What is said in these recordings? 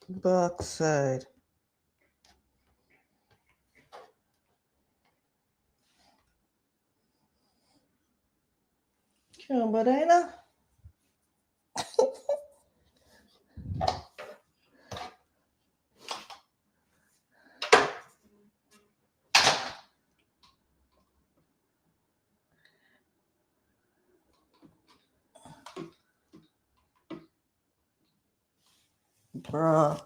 Backside. But I know. Bro.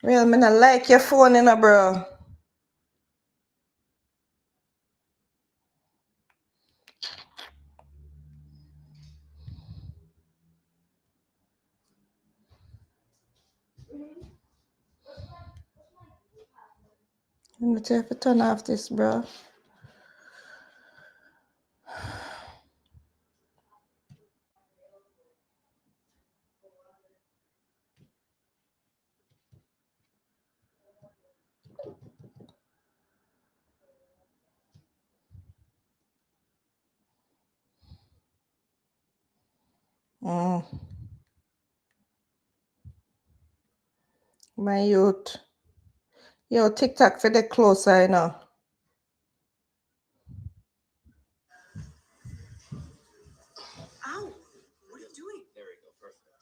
Real, me not like your phone, you know, bro. You need to have to turn off this, bro. My youth. Yo, TikTok for the closer, you know. Ow! What are you doing? There we go, perfect.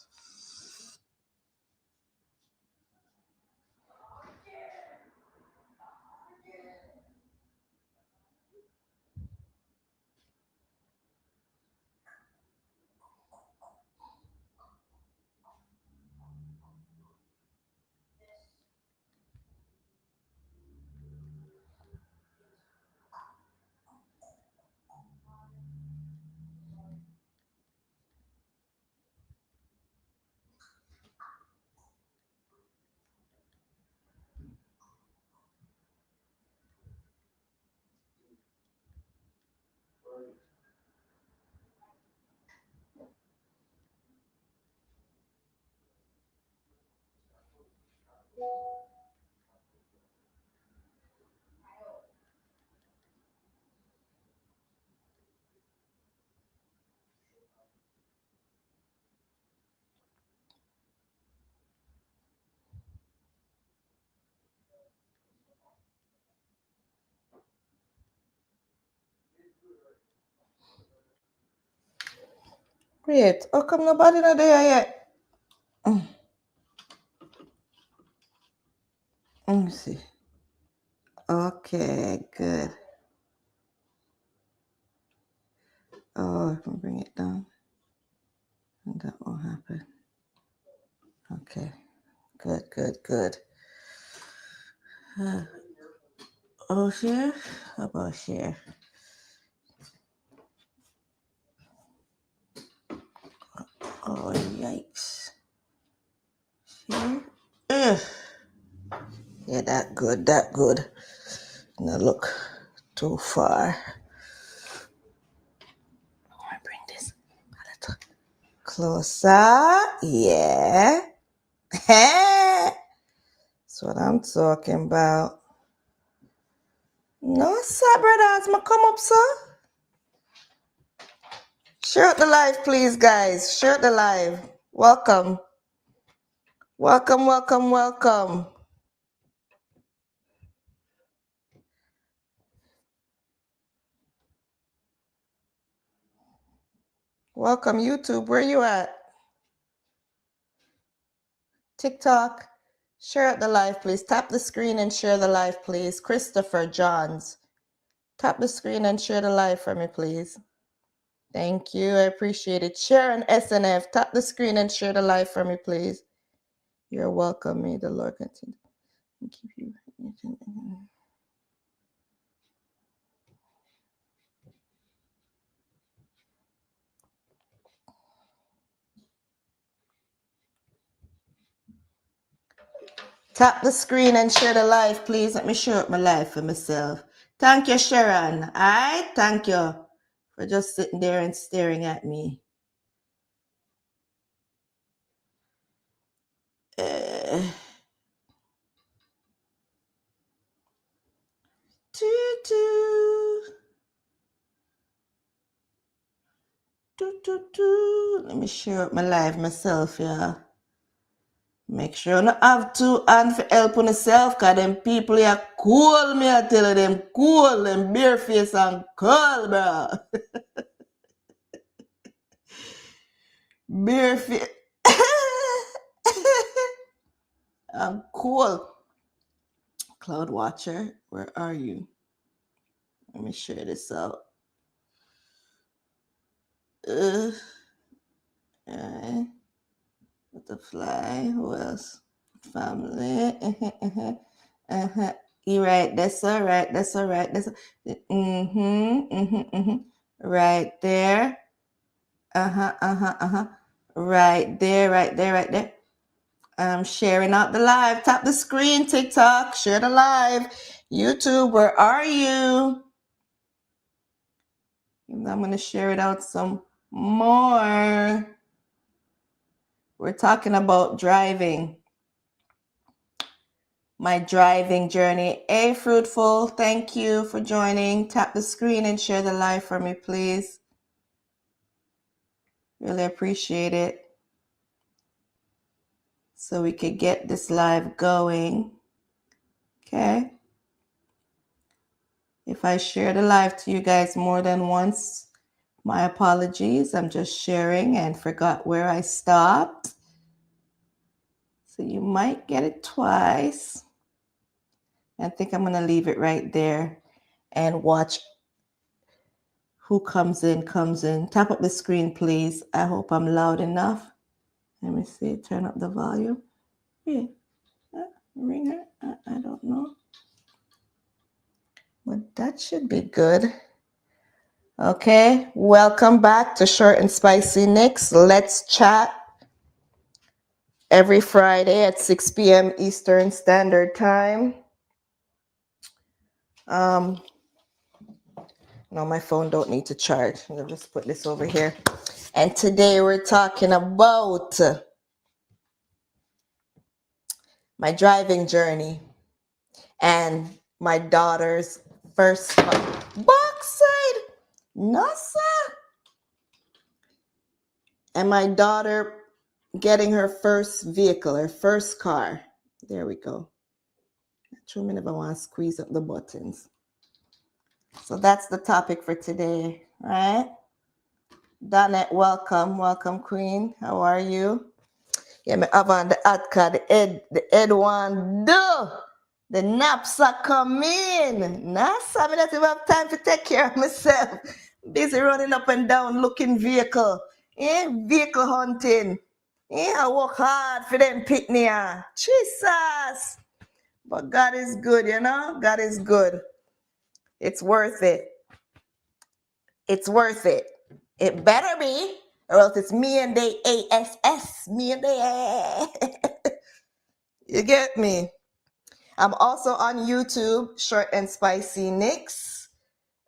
Wait, how come nobody not there yet? Let me see. Okay, good. Oh, I can bring it down. And that won't happen. Okay. Good, good, good. Oh, share? How about share? Oh, yikes. Share? Ugh. Yeah, that good, that good. Now look too far. I bring this a little closer. Yeah. That's what I'm talking about. No, sir, brothers. Ma come up, sir. Share out the live, please, guys. Share out the live. Welcome. Welcome, welcome, welcome. Welcome, YouTube. Where you at? TikTok. Share out the live, please. Tap the screen and share the live, please. Christopher Johns. Tap the screen and share the live for me, please. Thank you. I appreciate it. Sharon SNF. Tap the screen and share the live for me, please. You're welcome. May the Lord continue to keep you. Tap the screen and share the live, please. Let me share up my live for myself. Thank you, Sharon. All right? Thank you for just sitting there and staring at me. Let me share up my live myself, yeah. Make sure you don't have two hands for help on yourself, cause them people here cool, me I tell you, them cool, them bare face and cool, bro. Bare face. I'm cool. Cloud Watcher, where are you? Let me share this out. Butterfly, who else? Family. You right, that's all right, that's all right. That's right there. Right there, right there, right there. I'm sharing out the live. Tap the screen, TikTok, share the live. YouTube, where are you? I'm going to share it out some more. We're talking about driving. My driving journey. Hey, Fruitful, thank you for joining. Tap the screen and share the live for me, please. Really appreciate it. So we could get this live going. Okay. If I share the live to you guys more than once, my apologies. I'm just sharing and forgot where I stopped. So you might get it twice. I think I'm going to leave it right there and watch who comes in. Tap up the screen, please. I hope I'm loud enough. Let me see. Turn up the volume. Yeah. Ringer. I don't know. But that should be good. Okay. Welcome back to Short and Spicy Nikks. Let's chat. Every Friday at 6 p.m. Eastern Standard Time. No, my phone don't need to charge. I'll just put this over here. And today we're talking about my driving journey and my daughter's first backside. NASA. And my daughter getting her first vehicle, her first car. There we go. True, me never want to squeeze up the buttons. So that's the topic for today, right? Donette, welcome. Welcome, Queen. How are you? Yeah, me have on the ad card, the head one, the knapsack come in. NASA, me not even have time to take care of myself. Busy running up and down looking vehicle. Yeah, vehicle hunting. Yeah, I work hard for them pitney. Jesus. But God is good, you know? God is good. It's worth it. It's worth it. It better be, or else it's me and they ASS. Me and they. You get me? I'm also on YouTube, Short and Spicy Nikks.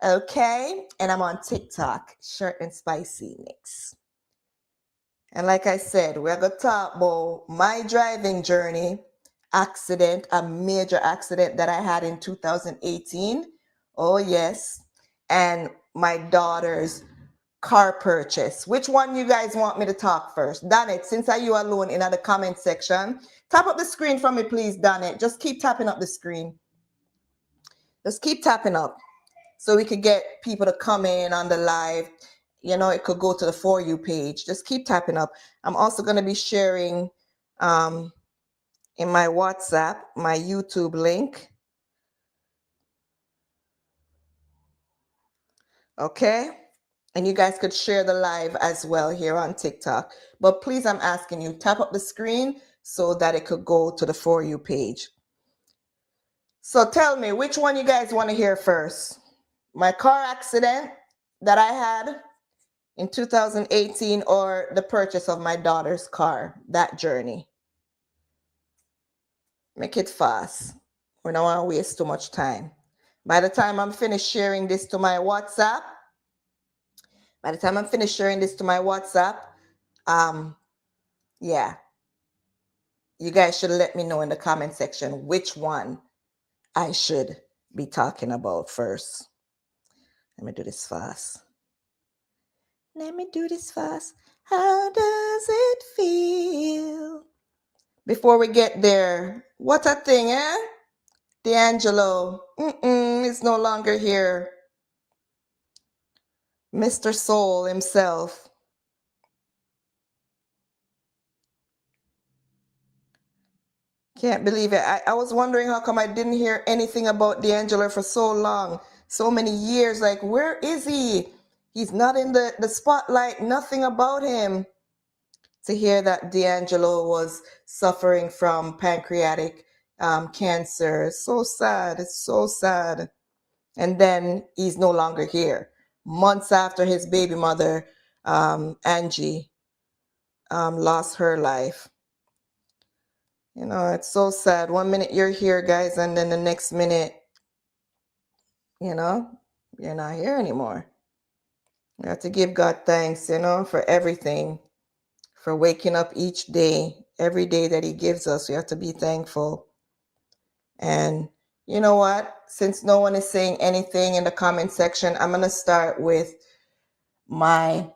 Okay? And I'm on TikTok, Short and Spicy Nikks. And like I said, we're going to talk about my driving journey, accident, a major accident that I had in 2018. Oh, yes. And my daughter's car purchase. Which one you guys want me to talk first? Donette, since are you alone in the comment section, tap up the screen for me, please, Donette. Just keep tapping up the screen. Just keep tapping up so we could get people to come in on the live. You know, it could go to the For You page. Just keep tapping up. I'm also going to be sharing in my WhatsApp, my YouTube link. Okay? And you guys could share the live as well here on TikTok. But please, I'm asking you, tap up the screen so that it could go to the For You page. So tell me, which one you guys want to hear first? My car accident that I had in 2018 or the purchase of my daughter's car, that journey? Make it fast. We don't want to waste too much time. By the time I'm finished sharing this to my WhatsApp, yeah, you guys should let me know in the comment section which one I should be talking about first. Let me do this fast. Let me do this fast. How does it feel? Before we get there, what a thing, eh? D'Angelo, is no longer here. Mr. Soul himself. Can't believe it. I was wondering how come I didn't hear anything about D'Angelo for so long, so many years. Like, where is he? He's not in the spotlight, nothing about him. To hear that D'Angelo was suffering from pancreatic cancer. So sad. It's so sad. And then he's no longer here. Months after his baby mother, Angie, lost her life. You know, it's so sad. 1 minute you're here, guys, and then the next minute, you know, you're not here anymore. We have to give God thanks, you know, for everything, for waking up each day, every day that He gives us. We have to be thankful. And you know what? Since no one is saying anything in the comment section, I'm going to start with my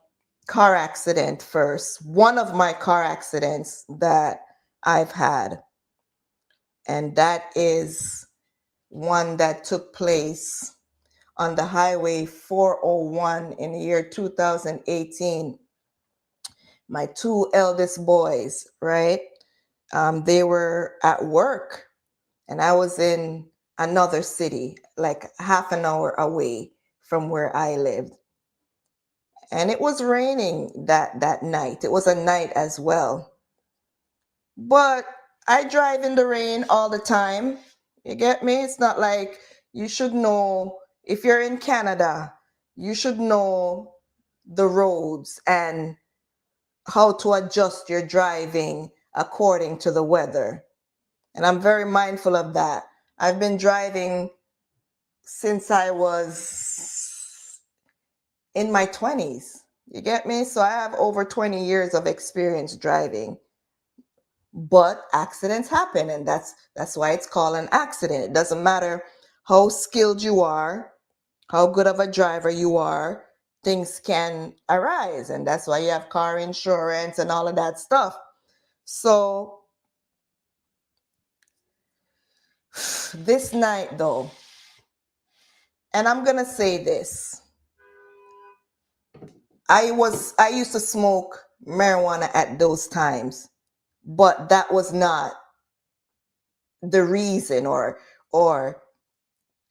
car accident first. One of my car accidents that I've had. And that is one that took place on the Highway 401 in the year 2018. My two eldest boys, right? They were at work and I was in another city, like half an hour away from where I lived. And it was raining that night. It was a night as well. But I drive in the rain all the time. You get me? It's not like you should know, if you're in Canada, you should know the roads and how to adjust your driving according to the weather. And I'm very mindful of that. I've been driving since I was in my 20s. You get me? So I have over 20 years of experience driving. But accidents happen, and that's why it's called an accident. It doesn't matter how skilled you are, how good of a driver you are, things can arise, and that's why you have car insurance and all of that stuff. So this night though, and I'm gonna say this, I used to smoke marijuana at those times, but that was not the reason or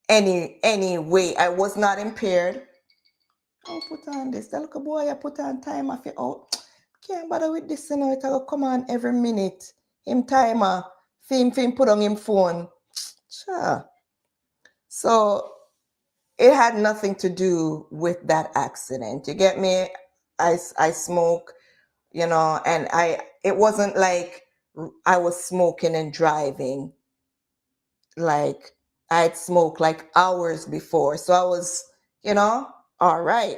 any way. I was not impaired. Oh, put on this. That little boy, I put on time off it. Oh, can't bother with this, you know. It will come on every minute. Him timer. Film put on him phone. Sure. So it had nothing to do with that accident. You get me? I smoke, you know, and it wasn't like I was smoking and driving. Like I'd smoked like hours before. So I was, you know, all right.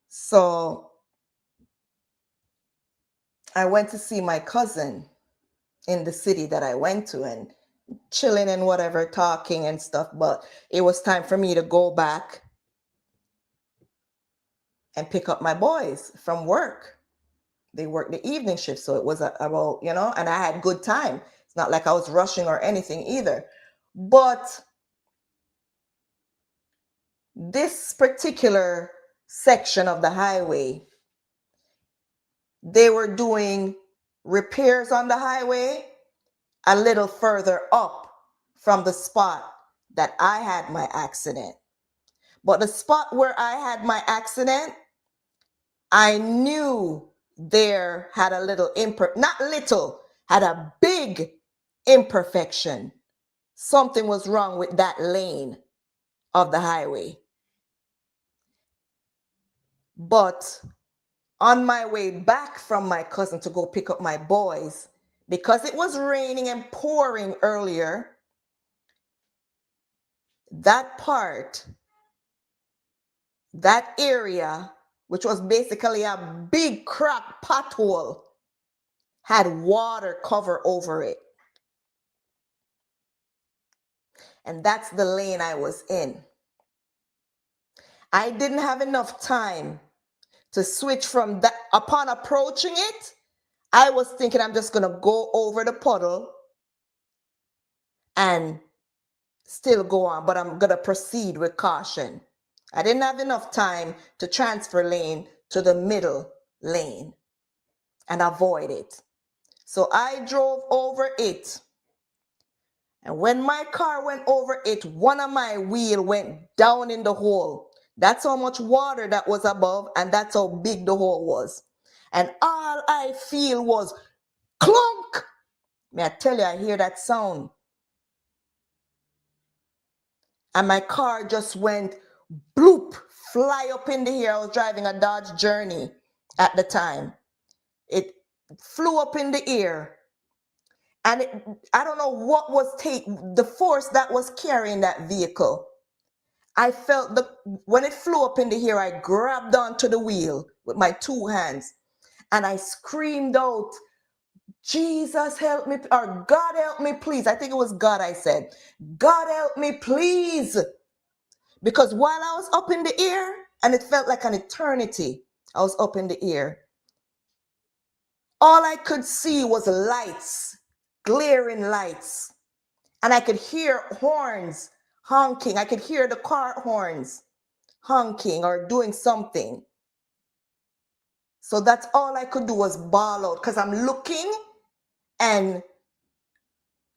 So I went to see my cousin in the city that I went to and chilling and whatever, talking and stuff. But it was time for me to go back and pick up my boys from work. They worked the evening shift. So it was about, you know, and I had good time. It's not like I was rushing or anything either. But this particular section of the highway, they were doing repairs on the highway a little further up from the spot that I had my accident. But the spot where I had my accident, I knew there had a little not little, had a big imperfection. Something was wrong with that lane of the highway. But on my way back from my cousin to go pick up my boys, because it was raining and pouring earlier, that part, that area, which was basically a big cracked pothole, had water cover over it. And that's the lane I was in. I didn't have enough time to switch from that. Upon approaching it, I was thinking I'm just going to go over the puddle and still go on, but I'm going to proceed with caution. I didn't have enough time to transfer lane to the middle lane and avoid it. So I drove over it. And when my car went over it, one of my wheel went down in the hole. That's how much water that was above, and that's how big the hole was. And all I feel was clunk. May I tell you, I hear that sound. And my car just went bloop, fly up in the air. I was driving a Dodge Journey at the time. It flew up in the air. And I don't know what was the force that was carrying that vehicle. I felt when it flew up in the air, I grabbed onto the wheel with my two hands and I screamed out, Jesus help me, or God help me, please. I think it was God I said, God help me, please. Because while I was up in the air, and it felt like an eternity, I was up in the air, all I could see was lights, glaring lights. And I could hear horns honking. I could hear the car horns honking or doing something. So that's all I could do was bawl out because I'm looking, and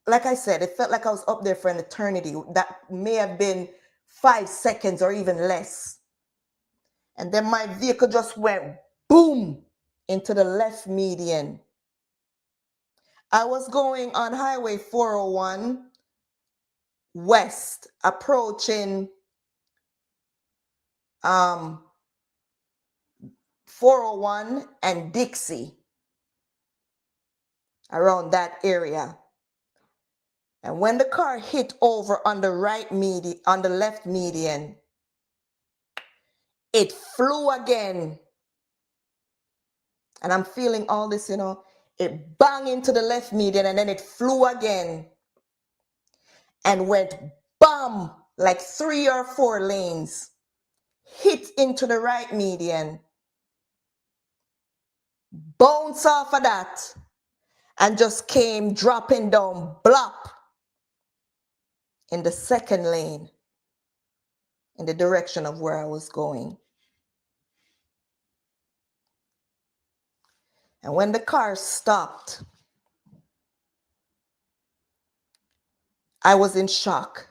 like I said, it felt like I was up there for an eternity. That may have been 5 seconds or even less. And then my vehicle just went boom into the left median. I was going on Highway 401 west, approaching 401 and Dixie, around that area. And when the car hit over on the left median, it flew again. And I'm feeling all this, it banged into the left median and then it flew again and went bam, like 3 or 4 lanes, hit into the right median, bounce off of that, and just came dropping down, blop, in the second lane, in the direction of where I was going. And when the car stopped, I was in shock.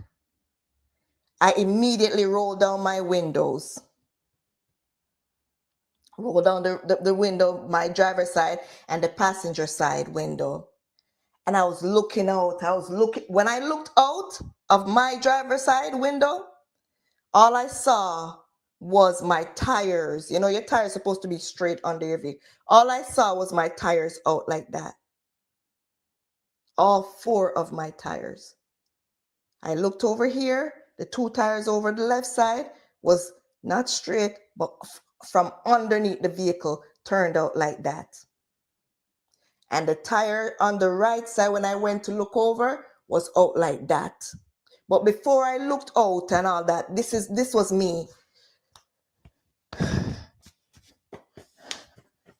I immediately rolled down my windows. Rolled down the window, my driver's side and the passenger side window. And I was looking out. When I looked out of my driver's side window, all I saw was my tires. Your tires are supposed to be straight under your vehicle. All I saw was my tires out like that. All 4 of my tires. I looked over here. The 2 tires over the left side was not straight, but from underneath the vehicle turned out like that. And the tire on the right side, when I went to look over, was out like that. But before I looked out and all that, this was me.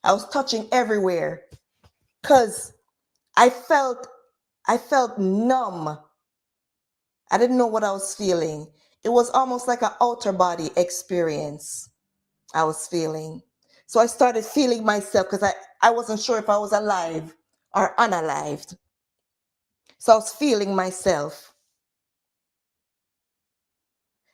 I was touching everywhere because I felt numb. I didn't know what I was feeling. It was almost like an outer body experience I was feeling. So I started feeling myself because I wasn't sure if I was alive or unalived. So I was feeling myself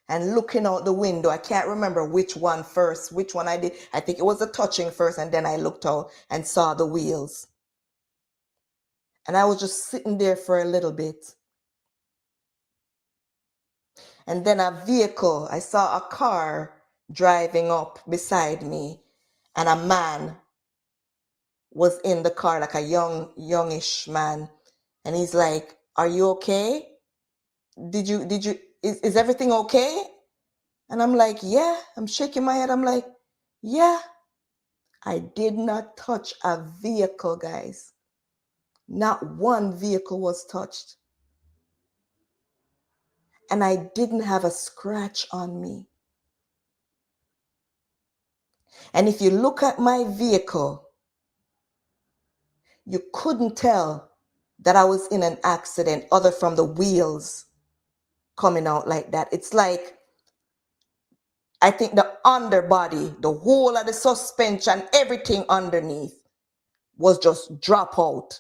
and looking out the window. I can't remember which one I did. I think it was the touching first, and then I looked out and saw the wheels. And I was just sitting there for a little bit. And then I saw a car driving up beside me, and a man was in the car, like a youngish man. And he's like, "Are you okay? Is everything okay?" And I'm like, "Yeah." I'm shaking my head. I'm like, "Yeah." I did not touch a vehicle, guys. Not one vehicle was touched. And I didn't have a scratch on me. And if you look at my vehicle, you couldn't tell that I was in an accident other from the wheels coming out like that. It's like, I think the underbody, the whole of the suspension, everything underneath was just drop out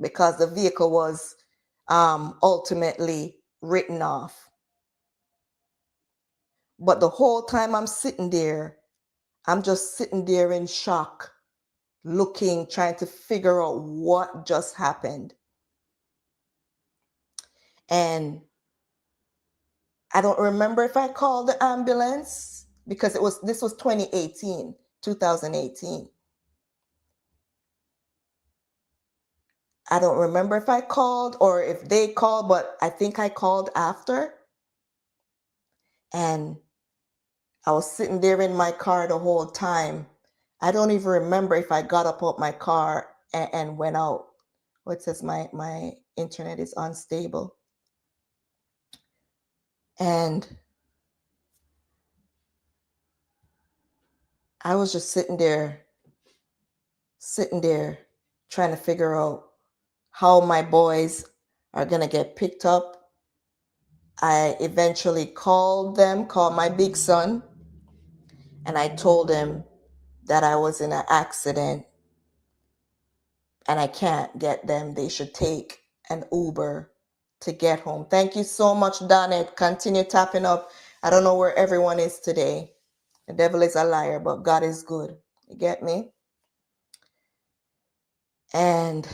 because the vehicle was ultimately written off. But the whole time I'm sitting there, I'm just sitting there in shock, looking, trying to figure out what just happened. And I don't remember if I called the ambulance because this was 2018. I don't remember if I called or if they called, but I think I called after. And I was sitting there in my car the whole time. I don't even remember if I got up out my car and went out. Oh, it says my internet is unstable. And I was just sitting there, trying to figure out how my boys are going to get picked up. I eventually called my big son, and I told him that I was in an accident and I can't get them. They should take an Uber to get home. Thank you so much, Donette. Continue tapping up. I don't know where everyone is today. The devil is a liar, but God is good. You get me? And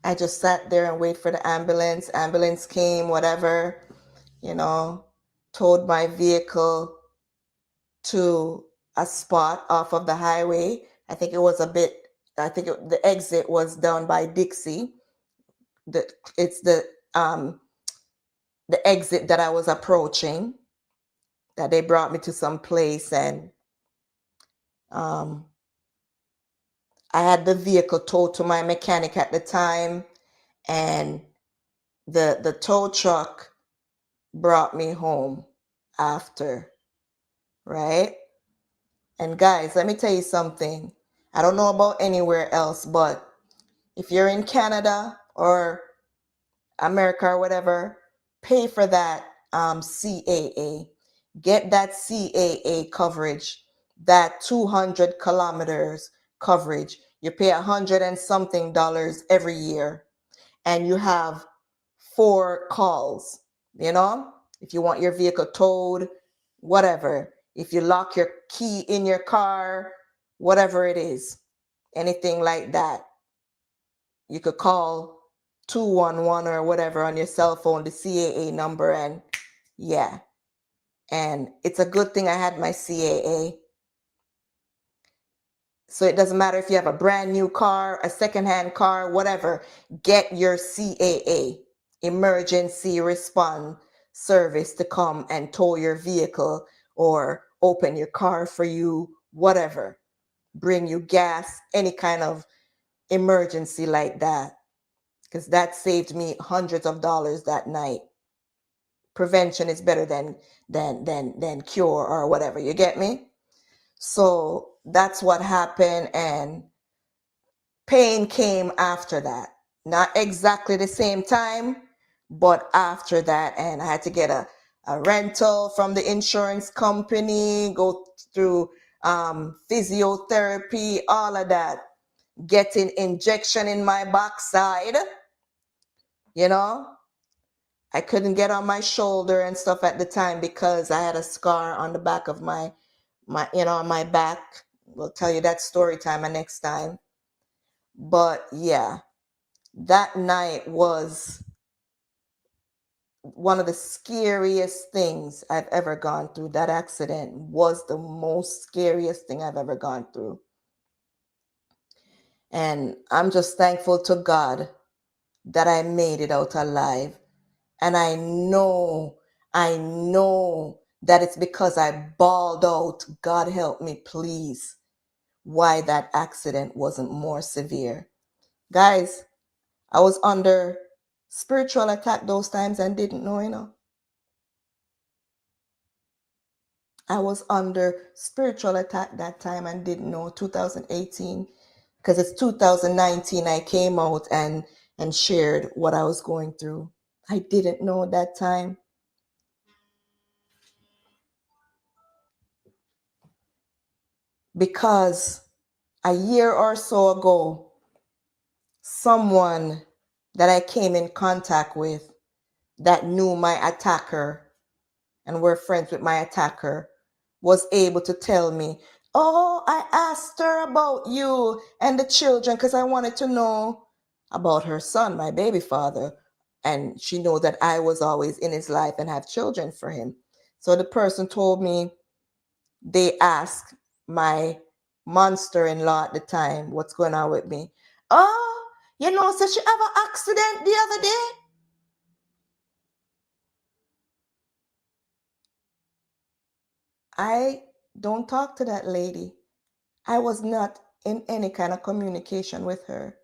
I just sat there and wait for the ambulance. Ambulance came, whatever, towed my vehicle to a spot off of the highway. I think the exit was down by Dixie. It's the exit that I was approaching, that they brought me to some place, and I had the vehicle towed to my mechanic at the time, and the tow truck brought me home after, right? And guys, let me tell you something. I don't know about anywhere else, but if you're in Canada or America or whatever, pay for that CAA. Get that CAA coverage, that 200 kilometers coverage. You pay $100 and something every year, and you have 4 calls, if you want your vehicle towed, whatever. If you lock your key in your car, whatever it is, anything like that, you could call 211 or whatever on your cell phone, the CAA number, and yeah. And it's a good thing I had my CAA. So it doesn't matter if you have a brand new car, a secondhand car, whatever, get your CAA, emergency response service, to come and tow your vehicle or open your car for you, whatever, bring you gas, any kind of emergency like that. Because that saved me hundreds of dollars that night. Prevention is better than cure or whatever. You get me? So that's what happened, and pain came after that. Not exactly the same time, but after that. And I had to get a rental from the insurance company, go through physiotherapy, all of that. Getting injection in my backside, I couldn't get on my shoulder and stuff at the time because I had a scar on the back of my on my back. We'll tell you that story time next time. But yeah, that night was one of the scariest things I've ever gone through. That accident was the most scariest thing I've ever gone through. And I'm just thankful to God that I made it out alive. And I know that it's because I bawled out, God help me, please, why that accident wasn't more severe. Guys, I was under spiritual attack those times and didn't know, I was under spiritual attack that time and didn't know. 2018, because it's 2019 I came out and shared what I was going through. I didn't know that time. Because a year or so ago, someone that I came in contact with that knew my attacker and were friends with my attacker was able to tell me, oh, I asked her about you and the children because I wanted to know about her son, my baby father. And she knew that I was always in his life and have children for him. So the person told me they asked my monster-in-law at the time what's going on with me. Oh, so she have an accident the other day. I don't talk to that lady. I was not in any kind of communication with her.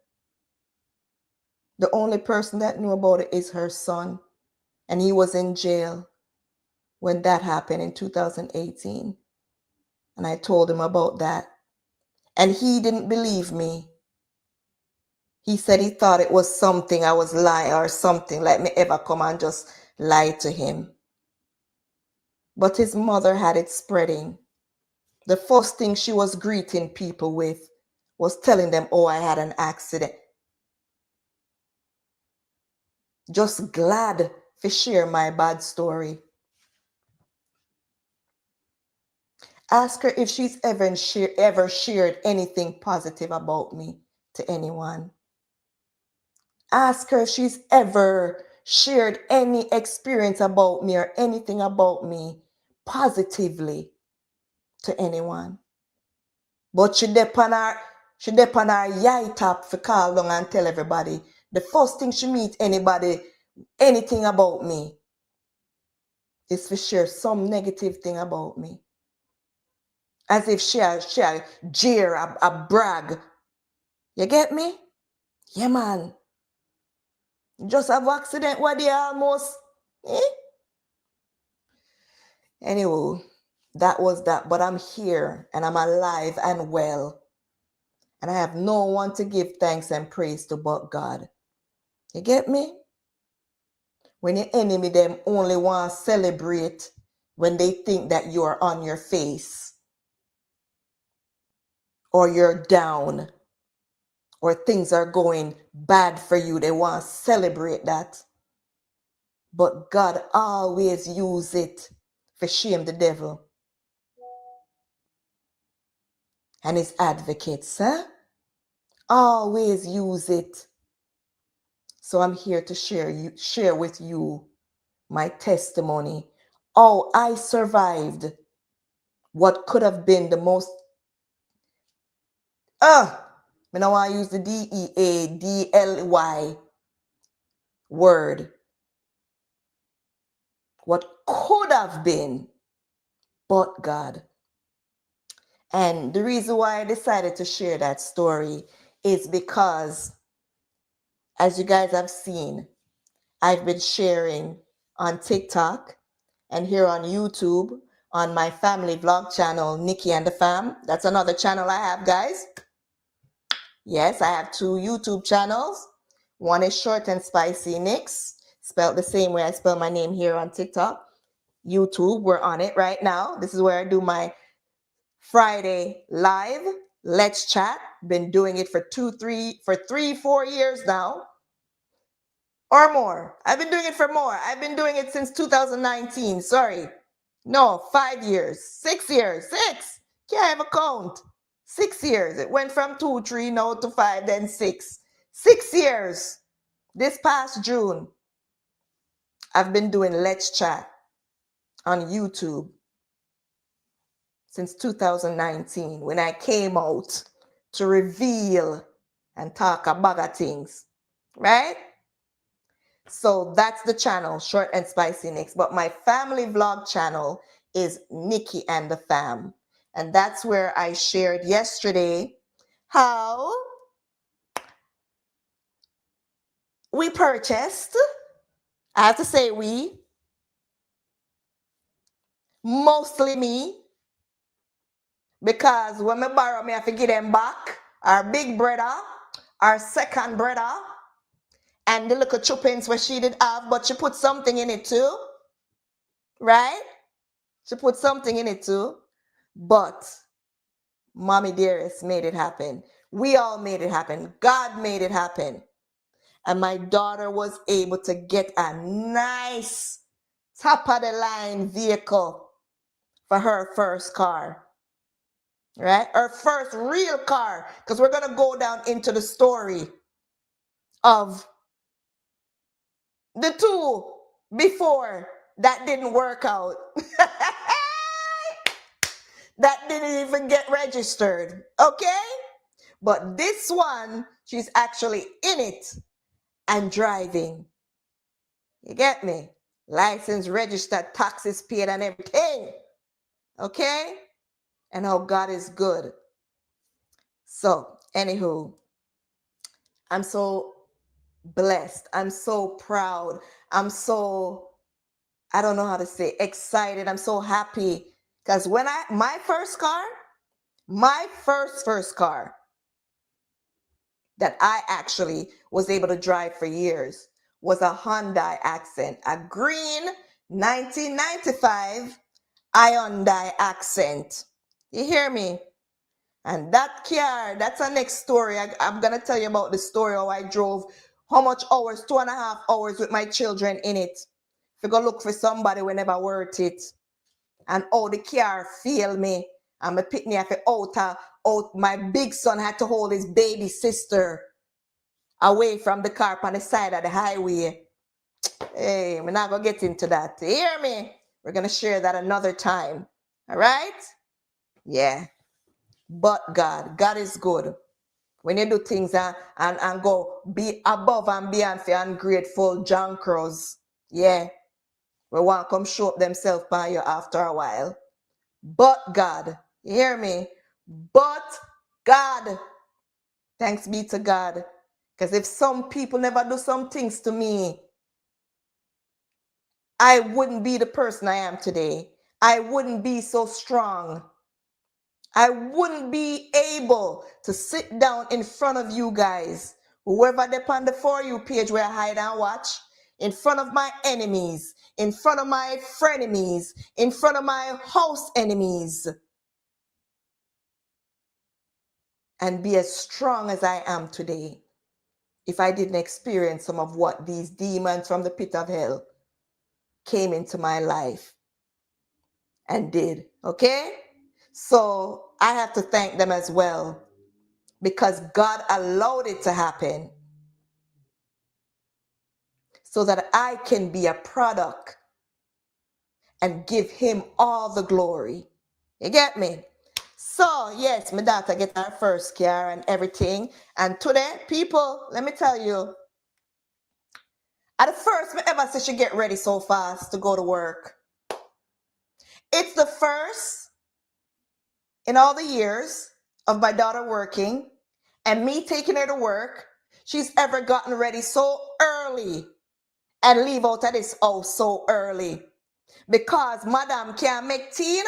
The only person that knew about it is her son, and he was in jail when that happened in 2018. And I told him about that. And he didn't believe me. He said he thought it was something I was lying or something, like me ever come and just lie to him. But his mother had it spreading. The first thing she was greeting people with was telling them, oh, I had an accident. Just glad to share my bad story. Ask her if she's ever shared anything positive about me to anyone. Ask her if she's ever shared any experience about me or anything about me positively to anyone. But she depend on her yai top for call down and tell everybody. The first thing she meet anybody, anything about me, is to share some negative thing about me. As if she jeer, a brag. You get me? Yeah, man. Just have accident where they almost. Anyway, that was that. But I'm here and I'm alive and well. And I have no one to give thanks and praise to but God. You get me? When your enemy them only want to celebrate when they think that you are on your face or you're down or things are going bad for you. They want to celebrate that. But God always use it for shame the devil and his advocates. Always use it. So I'm here to share with you my testimony. Oh, I survived what could have been the most I don't want to use the DEADLY word. What could have been, but God. And the reason why I decided to share that story is because, as you guys have seen, I've been sharing on TikTok and here on YouTube on my family vlog channel, Nikki and the Fam. That's another channel I have, guys. Yes, I have 2 YouTube channels. One is ShortnSpicy Nikks, spelled the same way I spell my name here on TikTok. YouTube, we're on it right now. This is where I do my Friday live. Let's chat. Been doing it for 4 years now. Or more. I've been doing it for more. I've been doing it since 2019. Sorry. No, 5 years. 6 years. 6. Can't have a count. 6 years. It went from 2, 3, now to 5, then 6. 6 years. This past June, I've been doing Let's Chat on YouTube since 2019 when I came out to reveal and talk about things. Right? So that's the channel, ShortnSpicy Nikks. But my family vlog channel is Nikki and the Fam. And that's where I shared yesterday how we purchased, I have to say we Mostly me. Because when me borrow, me have to give them back. Our big brother, our second brother, and the little chuppings where she did have, but she put something in it too. Right? She put something in it too. But Mommy Dearest made it happen. We all made it happen. God made it happen. And my daughter was able to get a nice top of the line vehicle for her first car. Right? Her first real car. Because we're going to go down into the story of the two before that didn't work out. That didn't even get registered. Okay? But this one, she's actually in it and driving. You get me? License, registered, taxes paid, and everything. Okay? And how God is good. So, anywho, I'm so blessed. I'm so proud. I'm so, I don't know how to say, excited. I'm so happy. Because when my first car that I actually was able to drive for years was a Hyundai Accent, a green 1995 Hyundai Accent. You hear me? And that car, that's a next story. I'm going to tell you about the story how I drove, how much hours, 2.5 hours with my children in it. If you go look for somebody, we never worth it. And how the car failed me. And my pick me up out. My big son had to hold his baby sister away from the car on the side of the highway. Hey, we're not going to get into that. You hear me? We're going to share that another time. All right? Yeah. But God is good. When you do things and go be above and beyond for ungrateful junkers, yeah, we want to come show up themselves by you after a while. But God, you hear me? But God, thanks be to God. Because if some people never do some things to me, I wouldn't be the person I am today. I wouldn't be so strong. I wouldn't be able to sit down in front of you guys, whoever they on the For You page where I hide and watch, in front of my enemies, in front of my frenemies, in front of my house enemies, and be as strong as I am today if I didn't experience some of what these demons from the pit of hell came into my life and did. Okay? So I have to thank them as well because God allowed it to happen so that I can be a product and give him all the glory. You get me? So, yes, my daughter get her first car and everything. And today, people, let me tell you, at the first me ever see she get ready so fast to go to work. It's the first in all the years of my daughter working and me taking her to work, she's ever gotten ready so early and leave out of this house so early. Because madam can't make tea,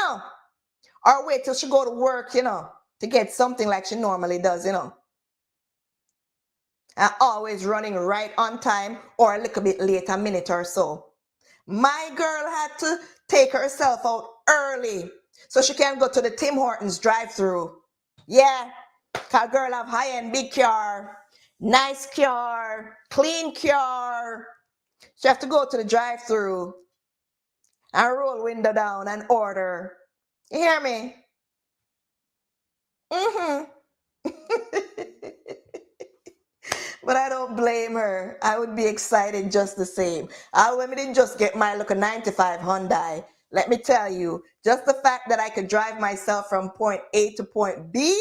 or wait till she go to work, to get something like she normally does, And always running right on time or a little bit late, a minute or so. My girl had to take herself out early so she can go to the Tim Hortons drive-thru. Yeah, because girl have high-end big car, nice car, clean car. She have to go to the drive-thru and roll window down and order. You hear me? But I don't blame her. I would be excited just the same. I didn't just get my little 95 Hyundai. Let me tell you, just the fact that I could drive myself from point A to point B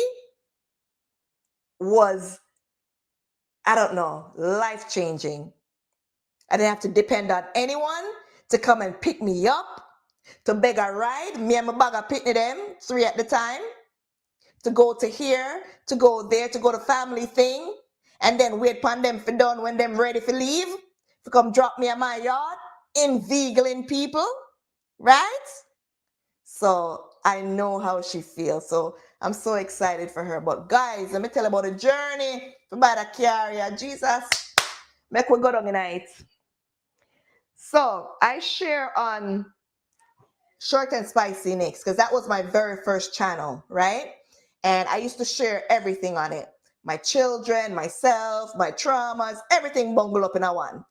was, I don't know, life-changing. I didn't have to depend on anyone to come and pick me up, to beg a ride. Me and my bag of pitney them, 3 at the time, to go to here, to go there, to go to family thing, and then wait upon them for done when them ready for leave, to come drop me at my yard, inveigling people, right? So I know how she feels. So I'm so excited for her. But guys, let me tell you about the journey to buy the car. Yeah, Jesus, make we go down tonight. So I share on ShortnSpicy Nikks because that was my very first channel, right? And I used to share everything on it. My children, myself, my traumas, everything bungled up in a one.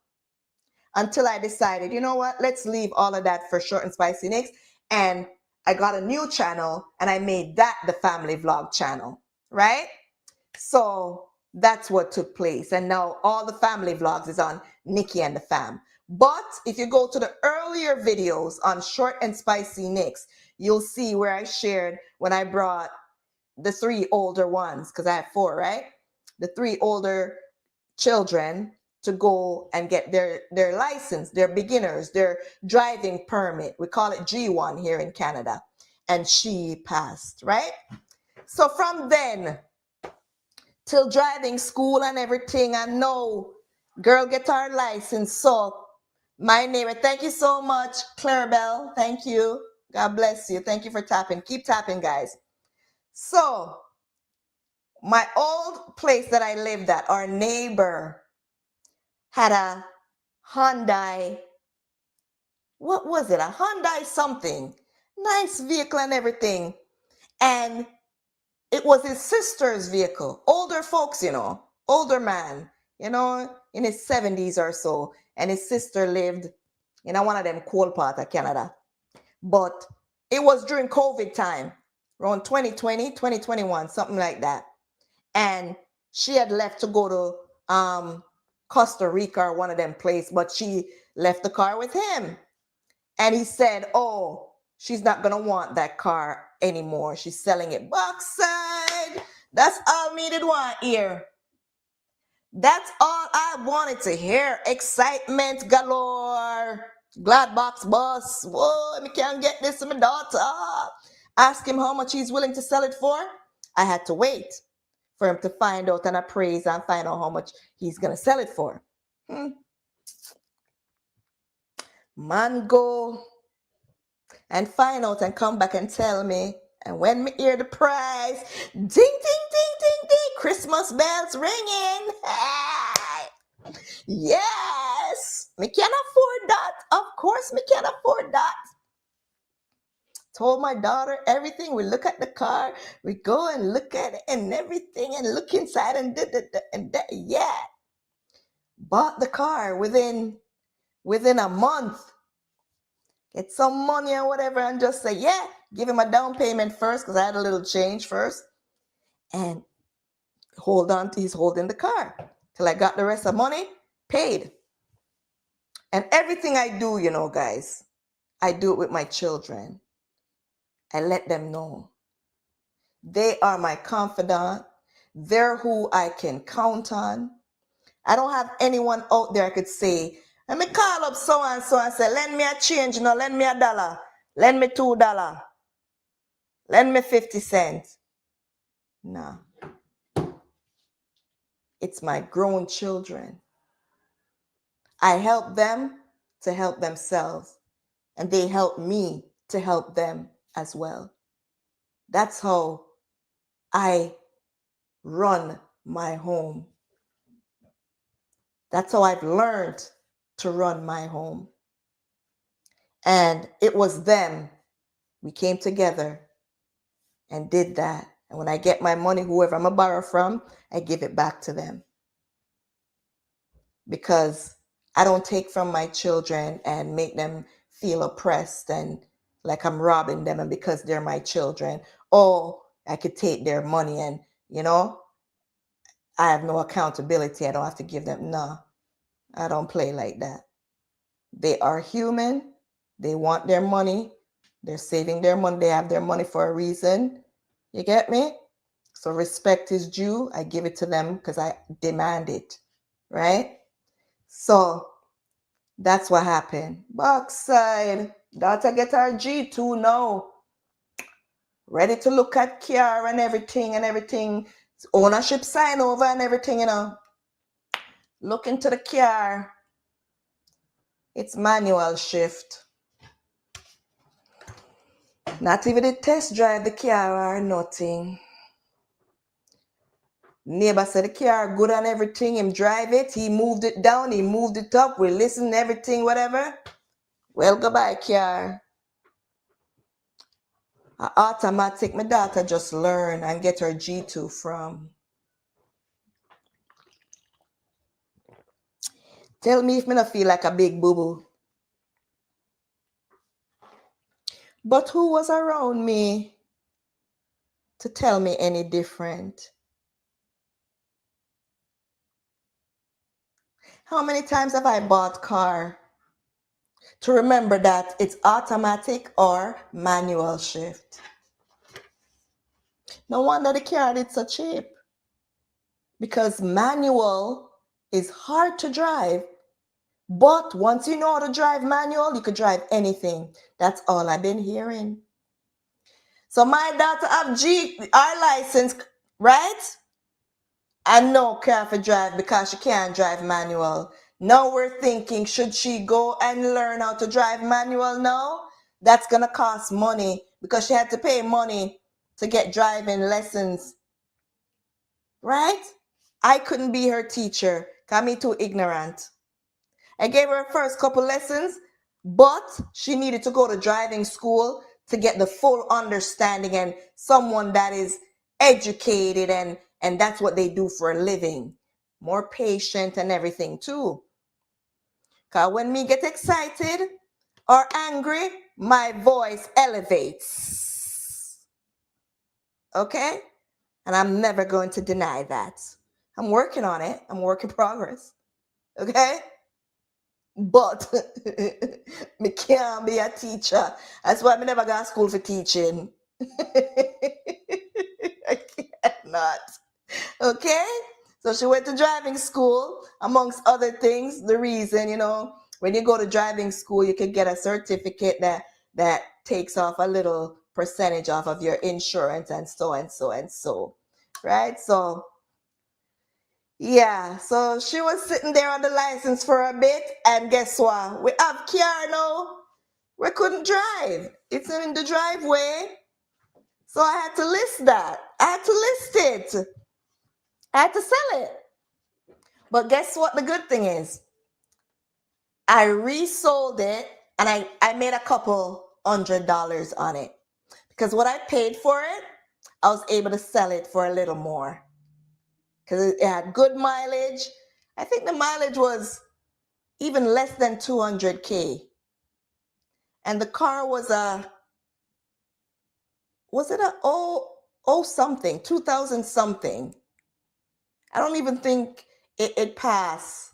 Until I decided, you know what, let's leave all of that for ShortnSpicy Nikks. And I got a new channel and I made that the family vlog channel, right? So that's what took place. And now all the family vlogs is on Nikki and the fam. But if you go to the earlier videos on ShortnSpicy Nikks, you'll see where I shared when I brought the 3 older ones, because I have 4, right? The 3 older children to go and get their license, their beginners, their driving permit. We call it G1 here in Canada. And she passed, right? So from then till driving school and everything, and no girl get our license. So my neighbor, thank you so much, Clarabelle. Thank you. God bless you. Thank you for tapping. Keep tapping, guys. So my old place that I lived at, our neighbor had a Hyundai. What was it? A Hyundai something. Nice vehicle and everything. And it was his sister's vehicle. Older folks, older man, in his 70s or so. And his sister lived in one of them cold part of Canada. But it was during COVID time, around 2020, 2021, something like that. And she had left to go to Costa Rica or one of them places, but she left the car with him. And he said, oh, she's not going to want that car anymore. She's selling it. Backside. That's all me did want here. That's all I wanted to hear. Excitement galore. Glad box bus. Whoa, I can't get this to my daughter. Ask him how much he's willing to sell it for. I had to wait for him to find out and appraise and find out how much he's going to sell it for. Man go and find out and come back and tell me. And when me hear the price, ding, ding, ding, ding, ding, Christmas bells ringing. Hey. Yes, me can afford that. Of course me can afford that. Told my daughter everything. We look at the car, we go and look at it and everything and look inside and yeah. Bought the car within a month. Get some money or whatever and just say, yeah, give him a down payment first because I had a little change first. And hold on to he's holding the car till I got the rest of money paid. And everything I do, guys, I do it with my children. I let them know. They are my confidant. They're who I can count on. I don't have anyone out there I could say, let me call up so and so and say, lend me a change, lend me $1, lend me $2, lend me 50 cents. No. It's my grown children. I help them to help themselves, and they help me to help them as well. That's how I run my home. That's how I've learned to run my home. And it was them. We came together and did that. And when I get my money, whoever I'm going to borrow from, I give it back to them. Because I don't take from my children and make them feel oppressed and like I'm robbing them, and because they're my children, oh, I could take their money and, I have no accountability. I don't have to give them. No, I don't play like that. They are human. They want their money. They're saving their money. They have their money for a reason. You get me? So respect is due. I give it to them because I demand it, right? So that's what happened. Backside. Daughter get her G2 now. Ready to look at car and everything. Ownership sign over and everything, Look into the car. It's manual shift. Not even did test drive the car or nothing. Neighbor said the car good and everything. Him drive it. He moved it down. He moved it up. We listen everything, whatever. Well, goodbye, car. Automatic. My daughter just learn and get her G2 from. Tell me if me not feel like a big boo-boo. But who was around me to tell me any different? How many times have I bought car to remember that it's automatic or manual shift? No wonder the car is so cheap. Because manual is hard to drive. But once you know how to drive manual, you could drive anything. That's all I've been hearing. So my daughter have our license, right? And no car for drive because she can't drive manual. Now we're thinking, should she go and learn how to drive manual now? That's going to cost money because she had to pay money to get driving lessons. Right? I couldn't be her teacher because I'm too ignorant. I gave her first couple lessons, but she needed to go to driving school to get the full understanding and someone that is educated and that's what they do for a living. More patient and everything too. Because when me get excited or angry, my voice elevates. Okay? And I'm never going to deny that. I'm working on it. I'm work in progress. Okay? But me can't be a teacher. That's why I never got to school for teaching. I cannot. Okay? So she went to driving school, amongst other things. The reason, when you go to driving school, you can get a certificate that takes off a little percentage off of your insurance and so and so and so. Right? So yeah, so she was sitting there on the license for a bit, and guess what? We have car now. We couldn't drive. It's in the driveway. So I had to list that. I had to list it. I had to sell it. But guess what the good thing is? I resold it, and I made a couple $100 on it. Because what I paid for it, I was able to sell it for a little more. Because it had good mileage. I think the mileage was even less than 200K. And the car was it a something, 2000 something. I don't even think it passed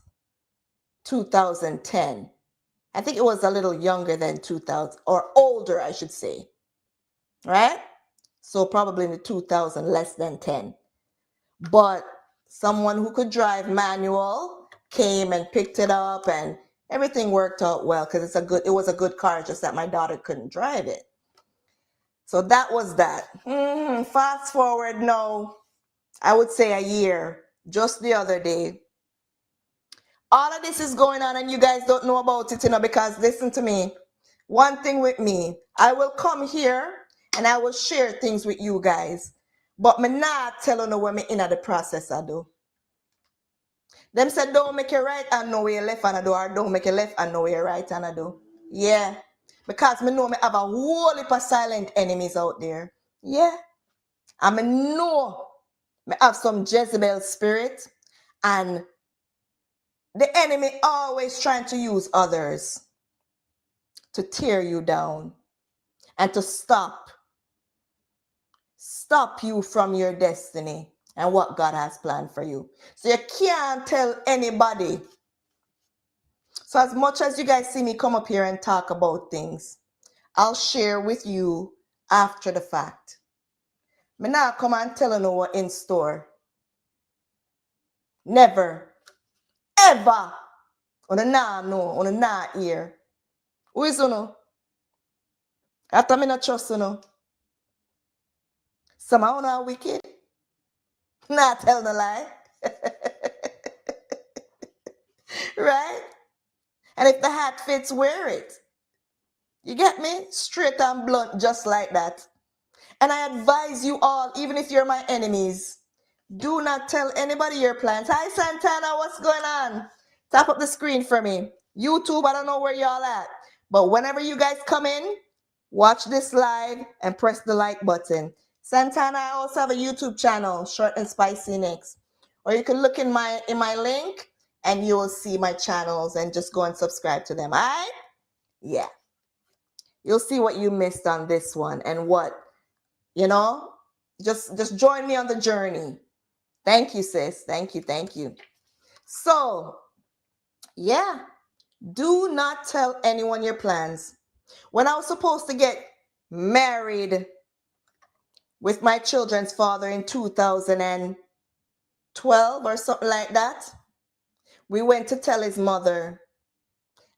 2010. I think it was a little younger than 2000, or older, I should say. Right? So probably in the 2000, less than 10. But someone who could drive manual came and picked it up, and everything worked out well because it was a good car, just that my daughter couldn't drive it. So that was that. Fast forward now, I would say a year, just the other day. All of this is going on and you guys don't know about it, because listen to me. One thing with me, I will come here and I will share things with you guys. But me not tell you what me in the process I do. Them said don't make your right and know where your left hand I do, or don't make your left and know where your right hand I do. Yeah. Because me know me have a whole heap of silent enemies out there. Yeah. And me know me have some Jezebel spirit, and the enemy always trying to use others to tear you down and to stop you from your destiny and what God has planned for you. So you can't tell anybody. So as much as you guys see me come up here and talk about things, I'll share with you after the fact. Me not come and tell you what in store. Never. Ever. On a nah know, on a nah hear. Who is you know? After me not trust you know. Some of you are wicked. Not tell no lie. Right? And if the hat fits, wear it. You get me? Straight and blunt, just like that. And I advise you all, even if you're my enemies, do not tell anybody your plans. Hi, Santana, what's going on? Tap up the screen for me. YouTube, I don't know where y'all at. But whenever you guys come in, watch this live and press the like button. Santana, I also have a YouTube channel, ShortnSpicy Nikks. Or you can look in my link and you will see my channels and just go and subscribe to them. All right? Yeah. You'll see what you missed on this one and what, you know, just join me on the journey. Thank you, sis. Thank you. So, yeah, do not tell anyone your plans. When I was supposed to get married with my children's father in 2012 or something like that, we went to tell his mother,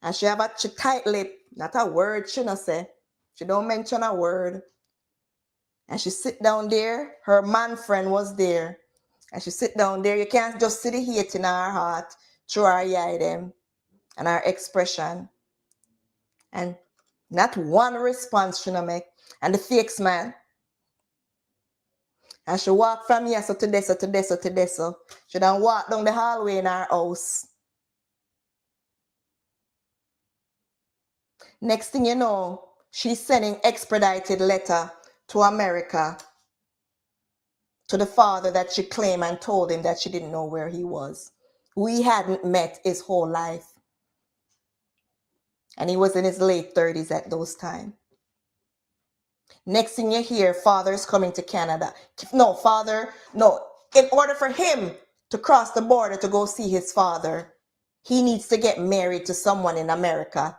and she have a tight lip, not a word she not say. She don't mention a word. And she sit down there. Her man friend was there. And she sit down there. You can't just see the hate in her heart through her eye them and her expression. And not one response she no make. And the fake smile. And she walk from here so to this, so to this, so to this. So she done walk down the hallway in her house. Next thing you know, she's sending expedited letter to America to the father that she claimed and told him that she didn't know where he was. We hadn't met his whole life. And he was in his late 30s at those time. Next thing you hear, father's coming to Canada. No, in order for him to cross the border to go see his father, he needs to get married to someone in America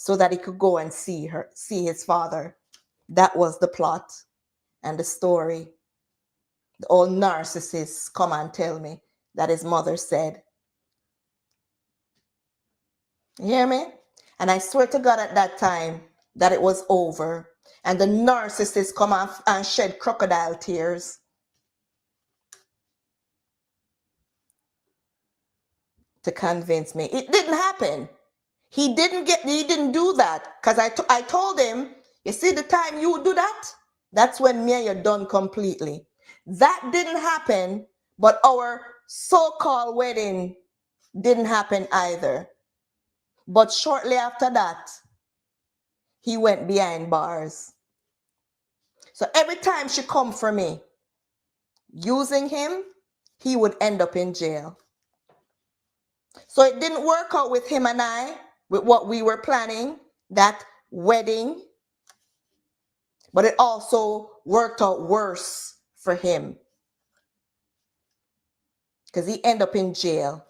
so that he could go and see his father. That was the plot and the story. The old narcissist come and tell me that his mother said. You hear me? And I swear to God at that time that it was over. And the narcissist come and shed crocodile tears to convince me. It didn't happen. He didn't do that. Because I told him, you see the time you do that? That's when me and you're done completely. That didn't happen, but our so-called wedding didn't happen either. But shortly after that, he went behind bars. So every time she come for me, using him, he would end up in jail. So it didn't work out with him and I, with what we were planning, that wedding. But it also worked out worse for him. Because he ended up in jail.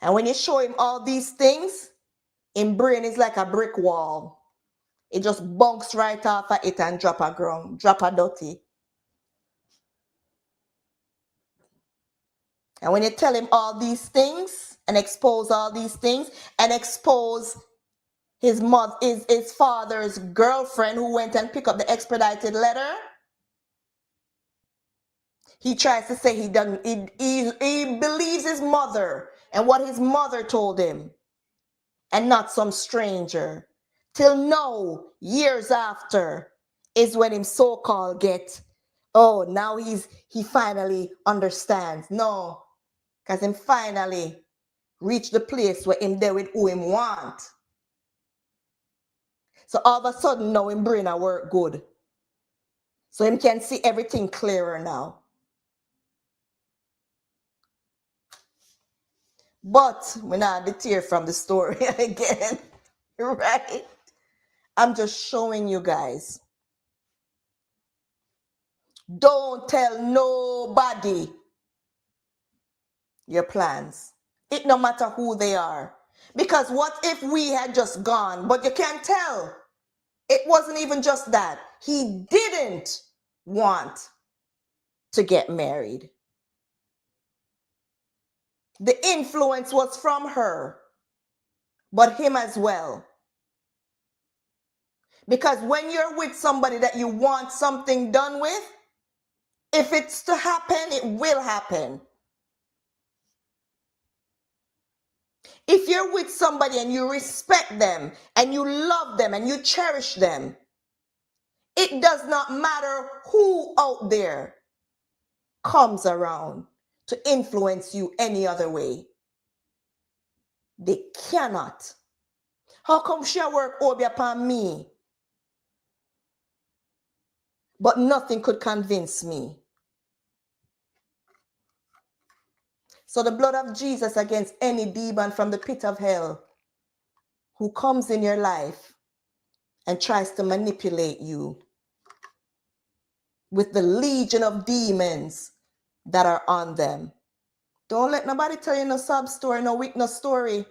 And when you show him all these things, his brain is like a brick wall. It just bunks right off of it and drop a dirty. And when you tell him all these things and expose all these things and expose his father's girlfriend who went and picked up the expedited letter, he tries to say he believes his mother and what his mother told him and not some stranger. Till now, years after, is when him so-called get, oh, now he finally understands. No, because him finally reached the place where him there with who him want. So all of a sudden now him brain a work good. So him can see everything clearer now. But we not deter from the story again, right? I'm just showing you guys. Don't tell nobody your plans. It no matter who they are. Because what if we had just gone, but you can't tell. It wasn't even just that. He didn't want to get married. The influence was from her, but him as well. Because when you're with somebody that you want something done with, if it's to happen, it will happen. If you're with somebody and you respect them and you love them and you cherish them, it does not matter who out there comes around to influence you any other way. They cannot. How come she work Obi upon me, but nothing could convince me? So the blood of Jesus against any demon from the pit of hell who comes in your life and tries to manipulate you with the legion of demons that are on them. Don't let nobody tell you no sub story, no weakness story.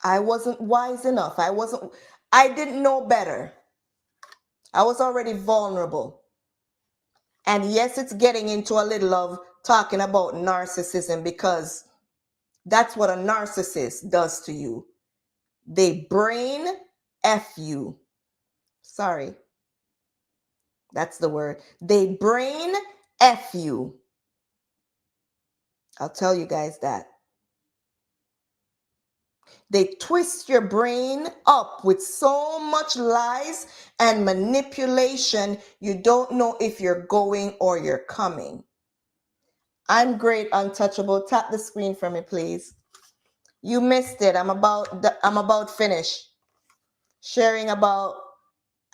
I wasn't wise enough. I didn't know better. I was already vulnerable. And yes, it's getting into a little of talking about narcissism, because that's what a narcissist does to you. They brain F you. Sorry. That's the word. They brain F you. I'll tell you guys that. They twist your brain up with so much lies and manipulation, you don't know if you're going or you're coming. I'm great, untouchable. Tap the screen for me, please. You missed it. I'm about finished sharing about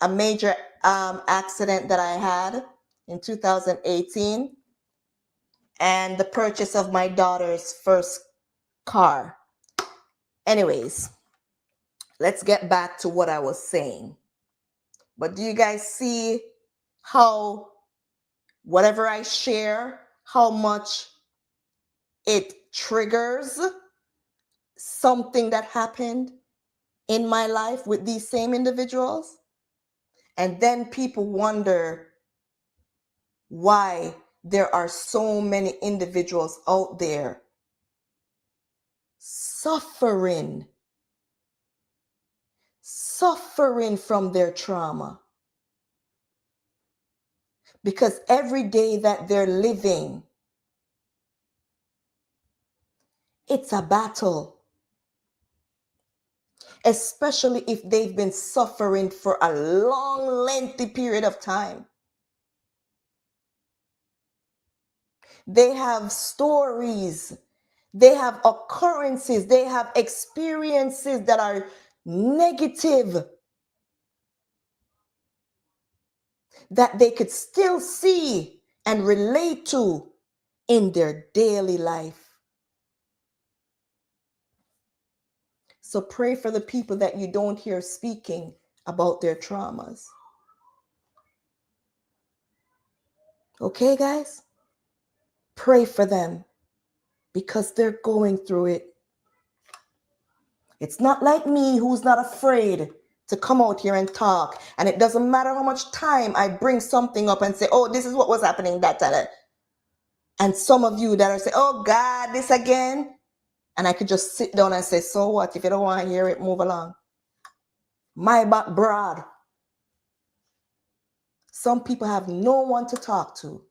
a major accident that I had in 2018 and the purchase of my daughter's first car. Anyways, let's get back to what I was saying. But do you guys see how whatever I share, how much it triggers something that happened in my life with these same individuals? And then people wonder why there are so many individuals out there suffering from their trauma. Because every day that they're living, it's a battle. Especially if they've been suffering for a long, lengthy period of time. They have stories, they have occurrences, they have experiences that are negative that they could still see and relate to in their daily life. So pray for the people that you don't hear speaking about their traumas. Okay, guys? Pray for them because they're going through it. It's not like me, who's not afraid to come out here and talk. And it doesn't matter how much time I bring something up and say, oh, this is what was happening, that. And some of you that are saying, oh God, this again. And I could just sit down and say, so what? If you don't want to hear it, move along. My back broad. Some people have no one to talk to,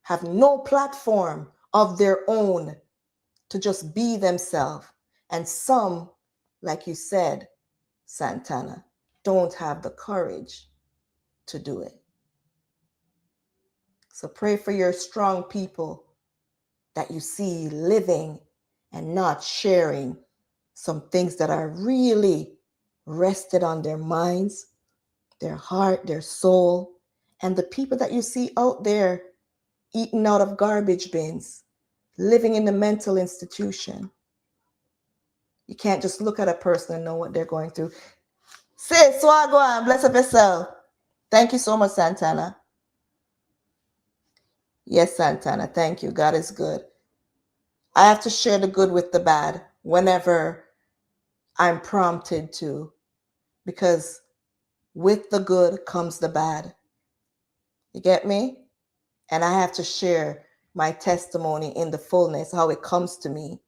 have no platform of their own to just be themselves. And some, like you said, Santana, don't have the courage to do it. So pray for your strong people that you see living and not sharing some things that are really rested on their minds, their heart, their soul, and the people that you see out there eating out of garbage bins, living in the mental institution. You can't just look at a person and know what they're going through. Sis, Wagwan, bless up yourself. Thank you so much, Santana. Yes, Santana, thank you. God is good. I have to share the good with the bad whenever I'm prompted to, because with the good comes the bad. You get me? And I have to share my testimony in the fullness, how it comes to me,